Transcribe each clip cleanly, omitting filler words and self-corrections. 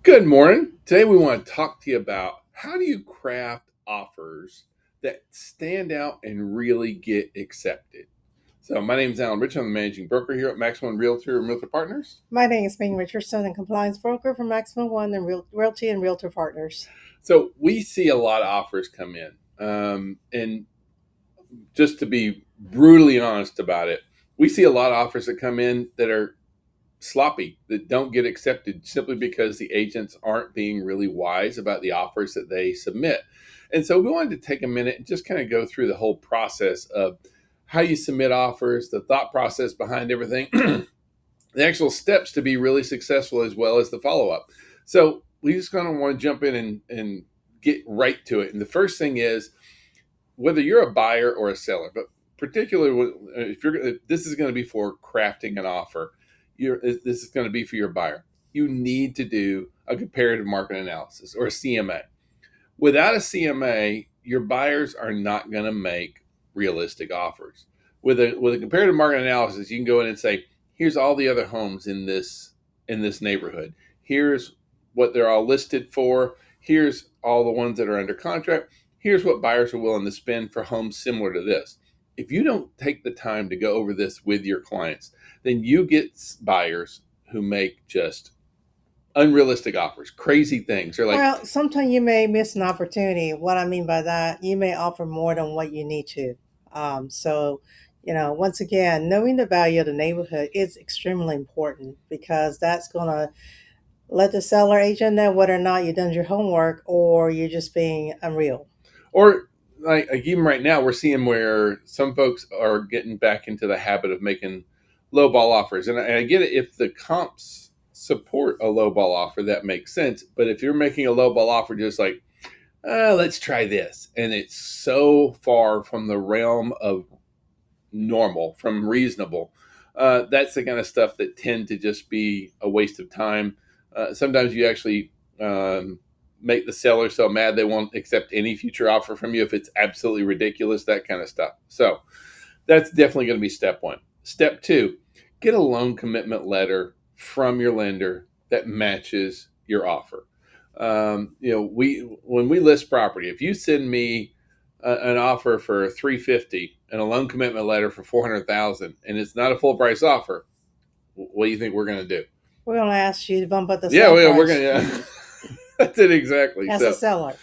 Good morning. Today we want to talk to you about how do you craft offers that stand out and really get accepted. So my name is Alan Rich. I'm the managing broker here at Maximum One Realtor Partners. My name is Ming, Richardson, and compliance broker for Maximum One and Realty and Realtor Partners. So we see a lot of offers come in, and just to be brutally honest about it, we see a lot of offers that come in that are sloppy, that don't get accepted simply because the agents aren't being really wise about the offers that they submit. And so we wanted to take a minute and just kind of go through the whole process of how you submit offers, the thought process behind everything, the actual steps to be really successful, as well as the follow up. So we just kind of want to jump in and get right to it. And the first thing is whether you're a buyer or a seller, but particularly if this is going to be for crafting an offer, this is going to be for your buyer. You need to do a comparative market analysis or a CMA. Without a CMA, your buyers are not going to make realistic offers. With a comparative market analysis, you can go in and say, here's all the other homes in this neighborhood. Here's what they're all listed for. Here's all the ones that are under contract. Here's what buyers are willing to spend for homes similar to this. If you don't take the time to go over this with your clients, then you get buyers who make just unrealistic offers, crazy things. They're like, Well, sometimes you may miss an opportunity. What I mean by that, you may offer more than what you need to. Once again, knowing the value of the neighborhood is extremely important because that's going to let the seller agent know whether or not you've done your homework or you're just being unreal. or like even right now, we're seeing where some folks are getting back into the habit of making low ball offers. And I get it, if the comps support a low ball offer, that makes sense. But if you're making a low ball offer, just like, let's try this, and it's so far from the realm of normal, from reasonable, that's the kind of stuff that tend to just be a waste of time. Sometimes you actually make the seller so mad they won't accept any future offer from you if it's absolutely ridiculous, that kind of stuff. So that's definitely going to be step one. Step two, get a loan commitment letter from your lender that matches your offer. We when we list property, if you send me an offer for 350 and a loan commitment letter for 400,000, and it's not a full price offer, what do you think we're going to do? We're going to ask you to bump up the Yeah, sale we're going price to. Yeah. That's it exactly. as a seller.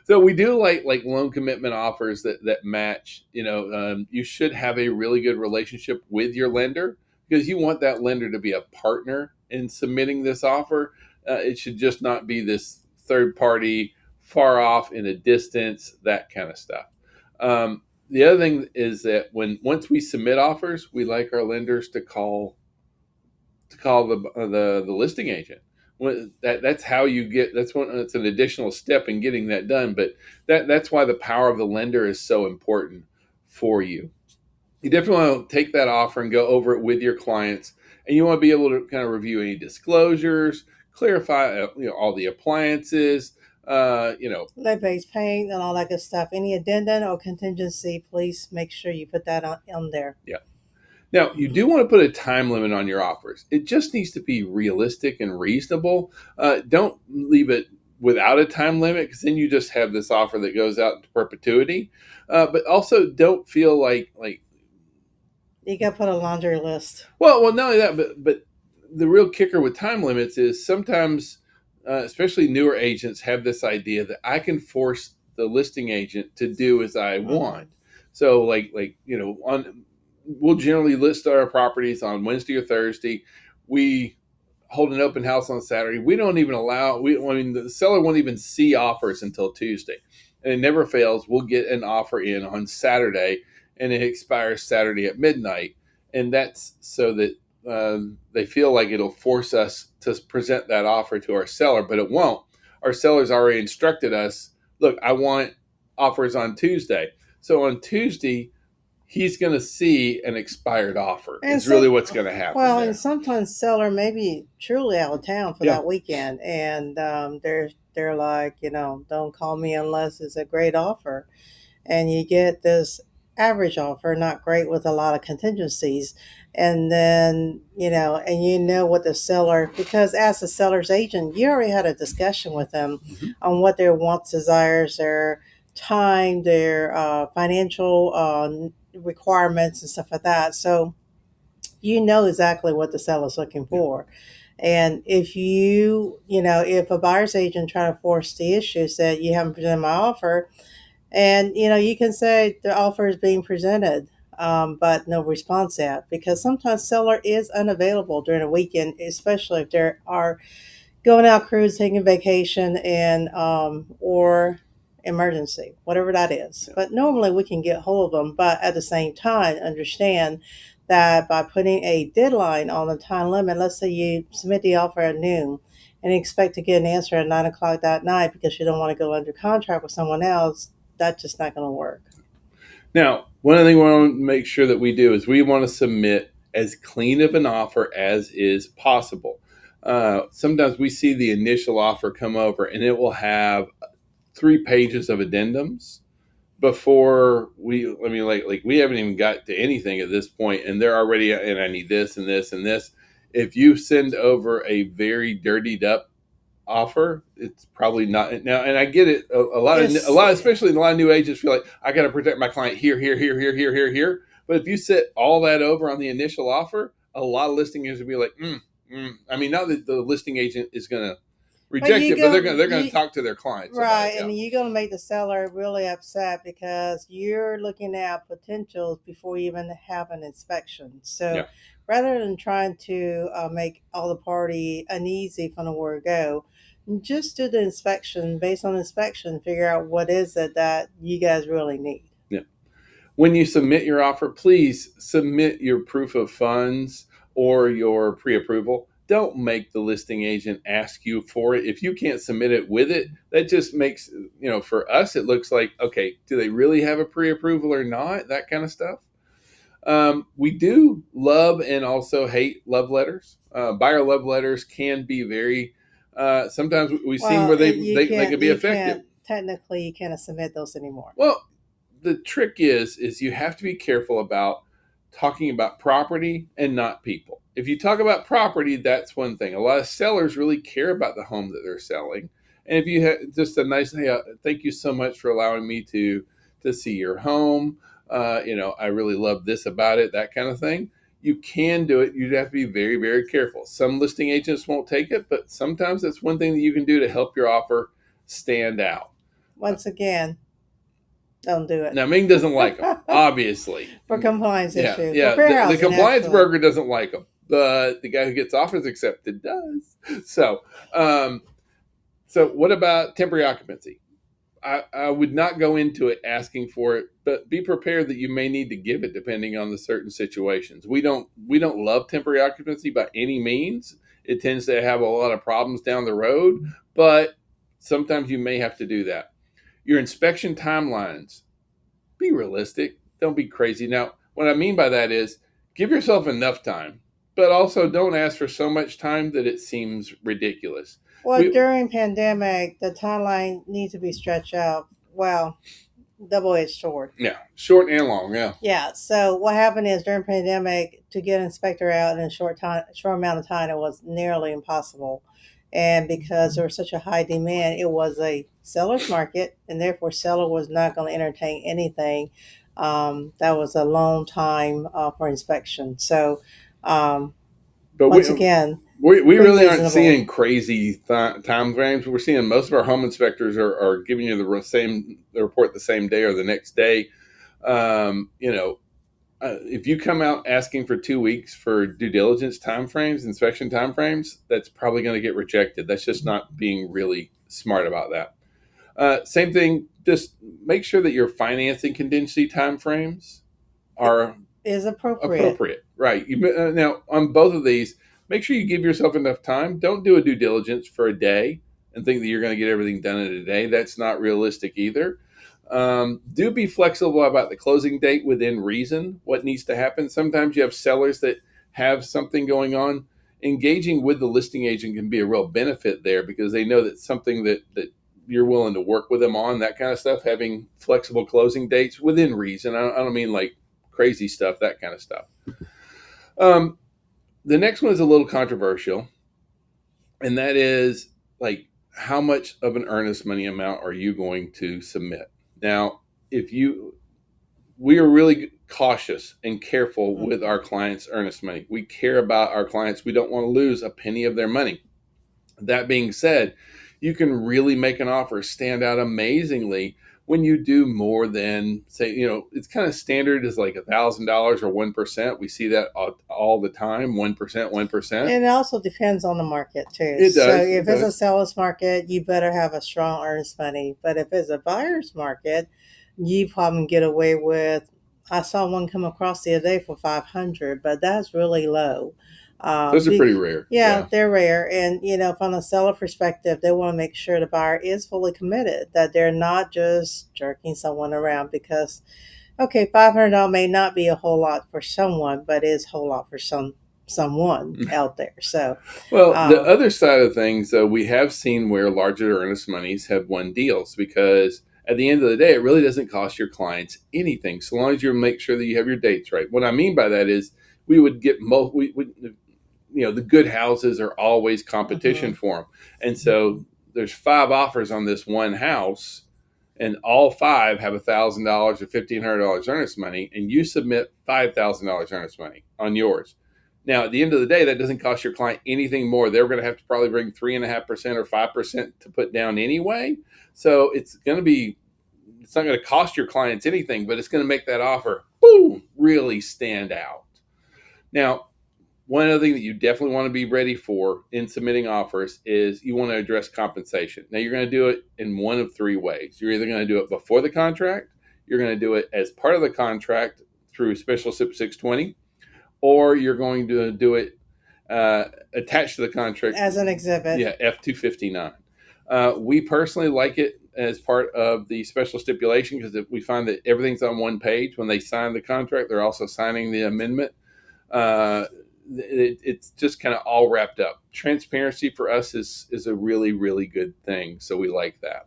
So we do like loan commitment offers that match. You should have a really good relationship with your lender because you want that lender to be a partner in submitting this offer. It should just not be this third party, far off in a distance, that kind of stuff. The other thing is that once we submit offers, we like our lenders to call the listing agent. That's how you get. That's an additional step in getting that done. But that's why the power of the lender is so important for you. You definitely want to take that offer and go over it with your clients, and you want to be able to kind of review any disclosures, clarify all the appliances. Lead-based paint and all that good stuff. Any addendum or contingency, please make sure you put that on there. Yeah. Now, you do want to put a time limit on your offers. It just needs to be realistic and reasonable. Don't leave it without a time limit because then you just have this offer that goes out into perpetuity. But also, don't feel like You got to put a laundry list. well, not only that, but the real kicker with time limits is sometimes, especially newer agents, have this idea that I can force the listing agent to do as I want. So, on we'll generally list our properties on Wednesday or Thursday. We hold an open house on Saturday. We don't even allow. The seller won't even see offers until Tuesday, and it never fails. We'll get an offer in on Saturday, and it expires Saturday at midnight, and that's so that they feel like it'll force us to present that offer to our seller, but it won't. Our seller's already instructed us. Look, I want offers on Tuesday. So on Tuesday, he's going to see an expired offer. And Is really what's going to happen. Well, there. and sometimes seller may be truly out of town for Yeah. that weekend, and they're like, don't call me unless it's a great offer, and you get this average offer, not great with a lot of contingencies. And then, and you know what the seller, because as the seller's agent, you already had a discussion with them Mhm. on what their wants, desires, their time, their financial requirements, and stuff like that. So you know exactly what the seller's looking Yeah. for. And if if a buyer's agent try to force the issue, said you haven't presented my offer, and you can say the offer is being presented, but no response yet, because sometimes seller is unavailable during a weekend, especially if there are going out cruise, taking vacation, and or emergency, whatever that is. Yeah. But normally we can get hold of them. But at the same time, understand that by putting a deadline on the time limit, let's say you submit the offer at noon and expect to get an answer at 9 o'clock that night because you don't want to go under contract with someone else, that's just not going to work. Now, one of the things we want to make sure that we do is we want to submit as clean of an offer as is possible. Sometimes we see the initial offer come over and it will have 3 pages of addendums before like we haven't even got to anything at this point, and they're already, and I need this and this and this. If you send over a very dirtied up offer, it's probably not now. And I get it. It's Especially a lot of new agents feel like I got to protect my client here, here, here, here, here, here, here. But if you set all that over on the initial offer, a lot of listing agents will be like, I mean, not that the listing agent is going to but reject you it, but go they're going to you talk to their clients about it. right, Yeah, and you're going to make the seller really upset because you're looking at potentials before you even have an inspection. yeah. So rather than trying to make all the party uneasy from the word go, just do the inspection. Based on inspection, figure out what is it that you guys really need. Yeah. When you submit your offer, please submit your proof of funds or your pre-approval. Don't make the listing agent ask you for it. If you can't submit it with it, that just makes, for us, it looks like, okay, do they really have a pre-approval or not? That kind of stuff. We do love and also hate love letters. Buyer love letters can be very, sometimes we've seen Well, where they can be you effective. can't technically you can't submit those anymore. Well, the trick is you have to be careful about talking about property and not people. If you talk about property, that's one thing. A lot of sellers really care about the home that they're selling. And if you have just a nice, hey, thank you so much for allowing me to see your home. I really love this about it, that kind of thing. You can do it. You have to be very, very careful. Some listing agents won't take it, but sometimes that's one thing that you can do to help your offer stand out. Once again, don't do it. Now, Ming doesn't like them, obviously. For compliance Yeah, issue, for yeah. fair The housing, compliance actually. broker doesn't like them, but the guy who gets offers accepted does. So, um, so what about temporary occupancy? I would not go into it asking for it, but be prepared that you may need to give it depending on the certain situations. We don't love temporary occupancy by any means. It tends to have a lot of problems down the road, but sometimes you may have to do that. Your inspection timelines, be realistic. Don't be crazy. Now, what I mean by that is give yourself enough time, but also don't ask for so much time that it seems ridiculous. Well, We, during pandemic, the timeline needs to be stretched out. Well, double-edged sword. yeah, short and long. Yeah, Yeah. So what happened is during pandemic, to get an inspector out in a short amount of time, it was nearly impossible. And because there was such a high demand, it was a seller's market, and therefore seller was not going to entertain anything that was a long time for inspection. So um, but once again, we be really aren't reasonable. seeing crazy time frames. We're seeing most of our home inspectors are giving you the report the same day or the next day. Um, you know, if you come out asking for 2 weeks for due diligence timeframes, inspection timeframes, that's probably going to get rejected. That's just not being really smart about that. Same thing. Just make sure that your financing contingency timeframes It are is appropriate. appropriate. Right. Now on both of these, make sure you give yourself enough time. Don't do a due diligence for a day and think that you're going to get everything done in a day. That's not realistic either. Do be flexible about the closing date within reason, what needs to happen. Sometimes you have sellers that have something going on. Engaging with the listing agent can be a real benefit there because they know that something that you're willing to work with them on, that kind of stuff, having flexible closing dates within reason. I don't mean like crazy stuff, that kind of stuff. Um, the next one is a little controversial, and that is like, how much of an earnest money amount are you going to submit? Now, if you we are really cautious and careful with our clients' earnest money. We care about our clients. We don't want to lose a penny of their money. That being said, you can really make an offer stand out amazingly when you do more than, say, it's kind of standard is like $1,000 or 1%. We see that all the time, 1%, 1%. And it also depends on the market too. It So does. if it's a seller's market, you better have a strong earnest money. But if it's a buyer's market, you probably get away with. I saw one come across the other day for 500, but that's really low. Those are pretty rare. Yeah, they're rare. And, from a seller perspective, they want to make sure the buyer is fully committed, that they're not just jerking someone around because, okay, $500 may not be a whole lot for someone, but it is a whole lot for someone out there. So, well, the other side of things, we have seen where larger earnest monies have won deals because at the end of the day, it really doesn't cost your clients anything, so long as you make sure that you have your dates right. What I mean by that is we would get the good houses are always competition for them, and so there's 5 offers on this one house, and all 5 have $1,000 or $1,500 earnest money, and you submit $5,000 earnest money on yours. Now, at the end of the day, that doesn't cost your client anything more. They're going to have to probably bring 3.5% or 5% to put down anyway. So it's not going to cost your clients anything, but it's going to make that offer, boom, really stand out. Now, one other thing that you definitely want to be ready for in submitting offers is you want to address compensation. Now, you're going to do it in one of 3 ways. You're either going to do it before the contract, you're going to do it as part of the contract through Special SIP 620, or you're going to do it attached to the contract as an exhibit. Yeah, F259. We personally like it as part of the special stipulation because we find that everything's on one page. When they sign the contract, they're also signing the amendment. It's just kind of all wrapped up. Transparency for us is a really, really good thing. So we like that.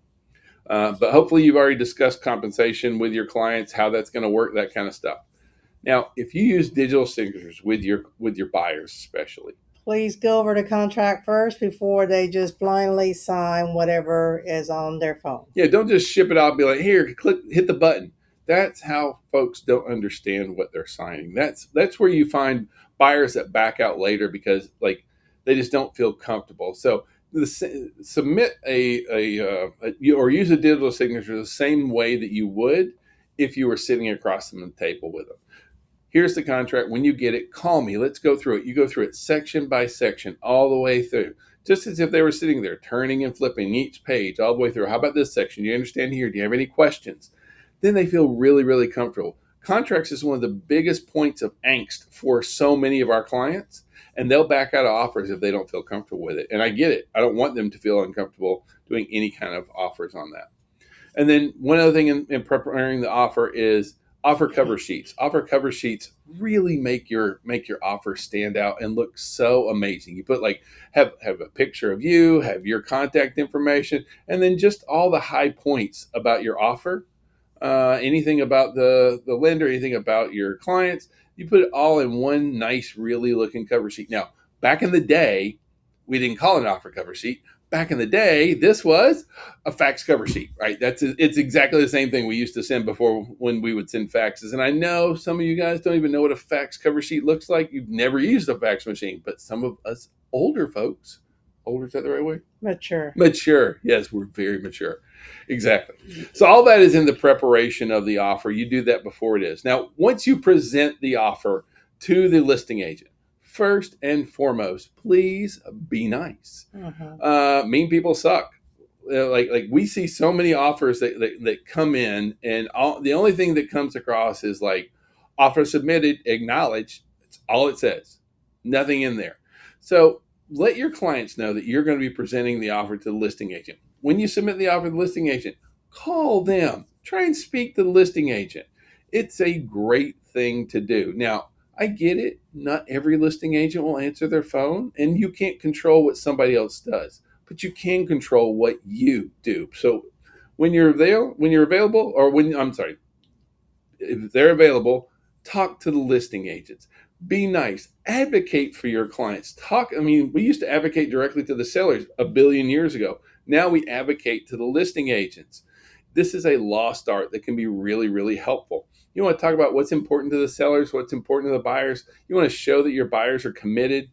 But hopefully you've already discussed compensation with your clients, how that's going to work, that kind of stuff. Now, if you use digital signatures with your buyers, especially, please go over the contract first before they just blindly sign whatever is on their phone. Yeah, don't just ship it out and be like, here, hit the button. That's how folks don't understand what they're signing. That's where you find buyers that back out later because they just don't feel comfortable. So submit or use a digital signature the same way that you would if you were sitting across from the table with them. Here's the contract. When you get it, call me. Let's go through it. You go through it section by section, all the way through, just as if they were sitting there turning and flipping each page all the way through. How about this section? Do you understand here? Do you have any questions? Then they feel really, really comfortable. Contracts is one of the biggest points of angst for so many of our clients, and they'll back out of offers if they don't feel comfortable with it. And I get it. I don't want them to feel uncomfortable doing any kind of offers on that. And then one other thing in preparing the offer is offer cover sheets. Offer cover sheets really make your offer stand out and look so amazing. You put have a picture of you, have your contact information, and then just all the high points about your offer. Anything about the lender, anything about your clients, you put it all in one nice, really looking cover sheet. Now, back in the day, we didn't call it an offer cover sheet. Back in the day, this was a fax cover sheet, right? It's exactly the same thing we used to send before when we would send faxes. And I know some of you guys don't even know what a fax cover sheet looks like. You've never used a fax machine, but some of us older folks, older, is that the right way? Mature. Yes, we're very mature. Exactly. So all that is in the preparation of the offer. You do that before it is. Now, once you present the offer to the listing agent, first and foremost, please be nice. Mean people suck. Like we see so many offers that come in, and the only thing that comes across is like offer submitted, acknowledged. That's all it says. Nothing in there. So let your clients know that you're going to be presenting the offer to the listing agent. When you submit the offer to the listing agent, call them. Try and speak to the listing agent. It's a great thing to do. Now, I get it. Not every listing agent will answer their phone, and you can't control what somebody else does. but you can control what you do. So when you're there, when you're available, or when I'm sorry, if they're available, talk to the listing agents. Be nice. Advocate for your clients. Talk. I mean, we used to advocate directly to the sellers a billion years ago. Now we advocate to the listing agents. This is a lost art that can be really, really helpful. You want to talk about what's important to the sellers, what's important to the buyers. You want to show that your buyers are committed.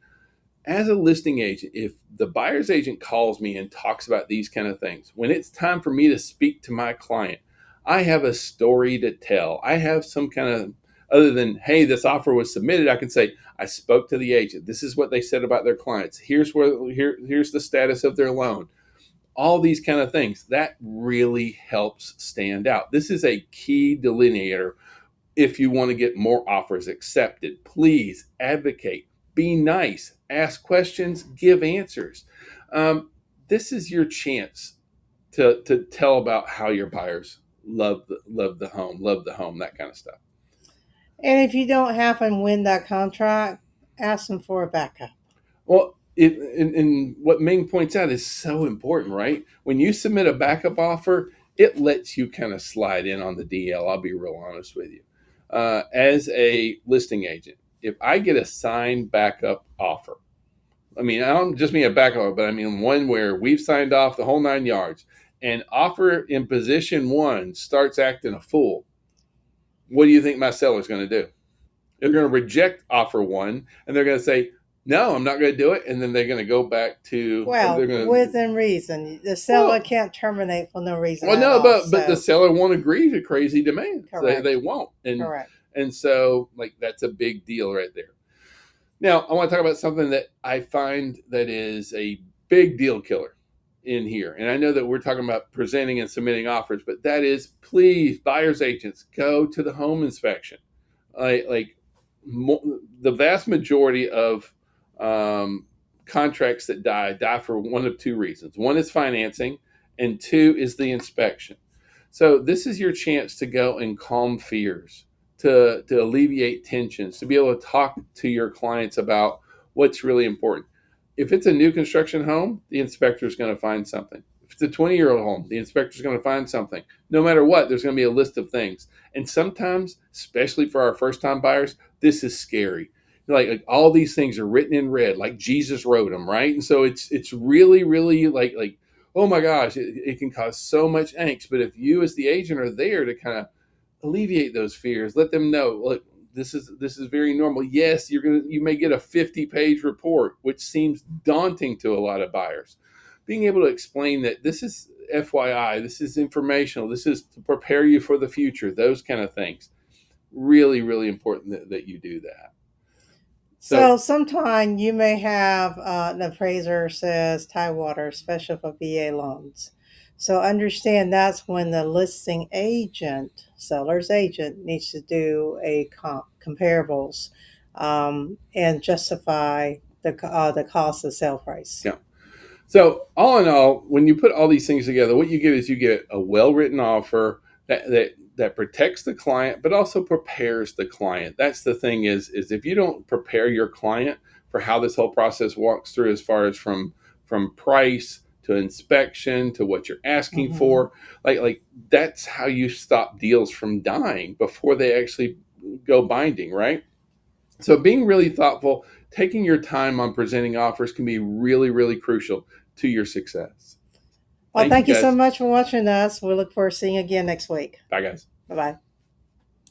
As a listing agent, if the buyer's agent calls me and talks about these kind of things, when it's time for me to speak to my client, I have a story to tell. I have some kind of, other than, hey, this offer was submitted, I can say, I spoke to the agent. This is what they said about their clients. Here's the status of their loan. All these kind of things. That really helps stand out. This is a key delineator if you want to get more offers accepted. Please advocate, be nice, ask questions, give answers. This is your chance to tell about how your buyers love the home, that kind of stuff. And if you don't happen to win that contract, ask them for a backup. Well, and what Ming points out is so important, right? When you submit a backup offer, it lets you kind of slide in on the DL. I'll be real honest with you. As a listing agent, if I get a signed backup offer, I mean, I don't just mean a backup, but I mean one where we've signed off the whole 9 yards, and offer in position one starts acting a fool, what do you think my seller's going to do? They're going to reject offer one, and they're going to say, no, I'm not going to do it. And then they're going to go back to, Well, they're going to, within reason, the seller well, can't terminate for no reason well, at no, all. but the So, seller won't agree to crazy demands. correct, They won't. correct. And so like, that's a big deal right there. Now, I want to talk about something that I find that is a big deal killer in here. And I know that we're talking about presenting and submitting offers, but that is, please, buyer's agents, go to the home inspection. Like the vast majority of contracts that die for one of two reasons. One is financing, and two is the inspection. So this is your chance to go and calm fears, to alleviate tensions, to be able to talk to your clients about what's really important. If it's a new construction home, the inspector is going to find something. If it's a 20-year-old home, the inspector is going to find something. No matter what, there's going to be a list of things. And sometimes, especially for our first-time buyers, this is scary. Like all these things are written in red, like Jesus wrote them, right? And so it's really, really like oh my gosh, it can cause so much angst. But if you as the agent are there to kind of alleviate those fears, let them know, look, this is very normal. Yes, you may get a 50-page report, which seems daunting to a lot of buyers. Being able to explain that this is FYI, this is informational, this is to prepare you for the future, those kind of things. Really, really important that you do that. So sometime you may have an appraiser says Tidewater special for VA loans. So understand that's when the listing agent, seller's agent, needs to do a comparables and justify the cost of sale price. Yeah. So all in all, when you put all these things together, what you get is you get a well-written offer that protects the client, but also prepares the client. That's the thing is if you don't prepare your client for how this whole process walks through, as far as from price to inspection to what you're asking Mm-hmm. for, like that's how you stop deals from dying before they actually go binding, right? So being really thoughtful, taking your time on presenting offers can be really, really crucial to your success. Well, Thank you, thank you so guys. much for watching us. We look forward to seeing you again next week. Bye, guys. Bye bye.